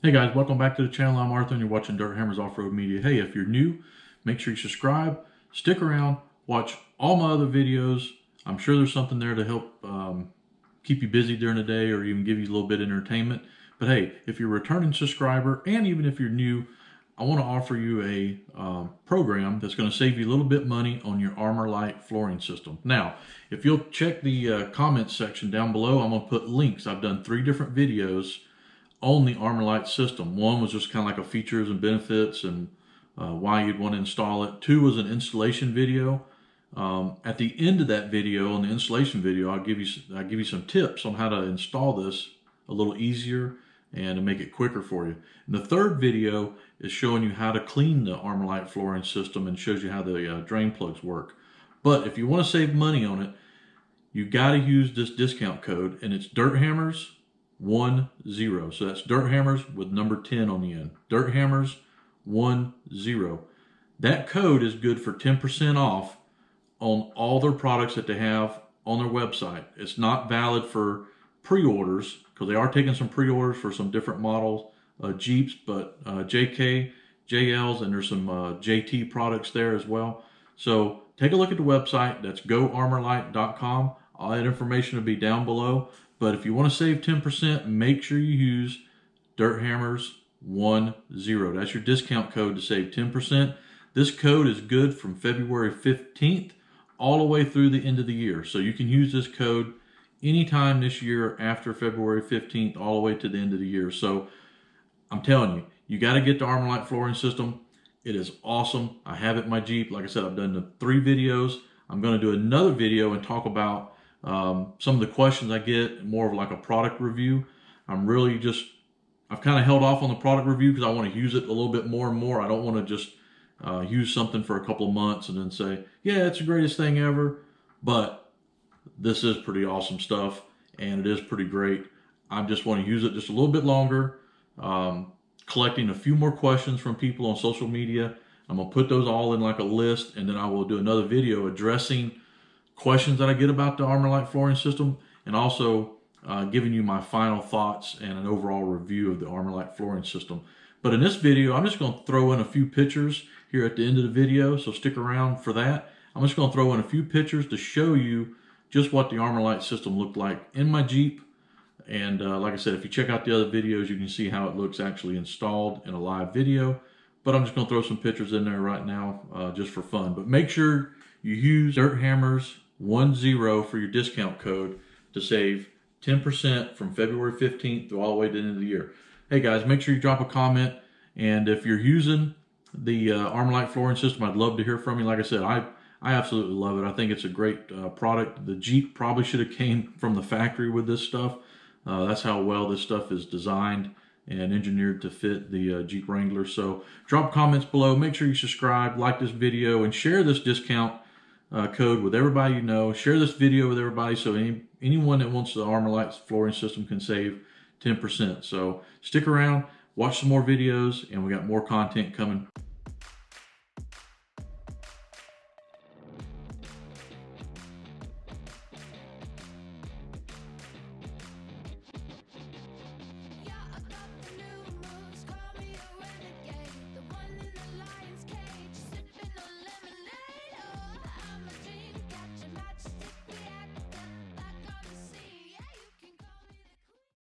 Hey guys, welcome back to the channel. I'm Arthur and you're watching Dirt Hammers Off-Road Media. Hey, if you're new, make sure you subscribe, stick around, watch all my other videos. I'm sure there's something there to help keep you busy during the day or even give you a little bit of entertainment. But hey, if you're a returning subscriber and even if you're new, I want to offer you a program that's going to save you a little bit money on your Armorlite flooring system. Now, if you'll check the comments section down below, I'm going to put links. I've done 3 different videos on the Armorlite system. One was just kind of like a features and benefits and why you'd want to install it. 2 was an installation video. At the end of that video, on the installation video, I'll give you some tips on how to install this a little easier and to make it quicker for you. And the 3rd video is showing you how to clean the Armorlite flooring system and shows you how the drain plugs work. But if you want to save money on it, you got to use this discount code, and it's Dirt Hammers 10. So that's Dirt Hammers with number 10 on the end. Dirt Hammers 10. That code is good for 10% off on all their products that they have on their website. It's not valid for pre-orders because they are taking some pre-orders for some different models, Jeeps, but JK, JLs, and there's some JT products there as well. So take a look at the website. That's goarmorlite.com. All that information will be down below. But if you want to save 10%, make sure you use Dirt Hammers 10. That's your discount code to save 10%. This code is good from February 15th all the way through the end of the year. So you can use this code anytime this year after February 15th all the way to the end of the year. So I'm telling you, you got to get the Armorlite flooring system. It is awesome. I have it in my Jeep. Like I said, I've done the 3 videos. I'm going to do another video and talk about some of the questions I get, more of like a product review. I've kind of held off on the product review because I want to use it a little bit more and more. I don't want to just use something for a couple of months and then say, yeah, it's the greatest thing ever. But this is pretty awesome stuff and it is pretty great. I just want to use it just a little bit longer, collecting a few more questions from people on social media. I'm going to put those all in like a list, and then I will do another video addressing questions that I get about the Armorlite flooring system, and also giving you my final thoughts and an overall review of the Armorlite flooring system. But in this video, I'm just going to throw in a few pictures here at the end of the video, so stick around for that. I'm just going to throw in a few pictures to show you just what the Armorlite system looked like in my Jeep. And like I said, if you check out the other videos, you can see how it looks actually installed in a live video. But I'm just going to throw some pictures in there right now just for fun. But make sure you use Dirt Hammers 10 for your discount code to save 10% from February 15th through all the way to the end of the year. Hey guys, make sure you drop a comment, and if you're using the Armorlite flooring system, I'd love to hear from you. Like I said, I absolutely love it. I think it's a great product. The Jeep probably should have came from the factory with this stuff. That's how well this stuff is designed and engineered to fit the Jeep Wrangler. So drop comments below, make sure you subscribe, like this video, and share this discount code with everybody you know. Share this video with everybody so anyone that wants the Armorlite flooring system can save 10%. So stick around, watch some more videos, and we got more content coming.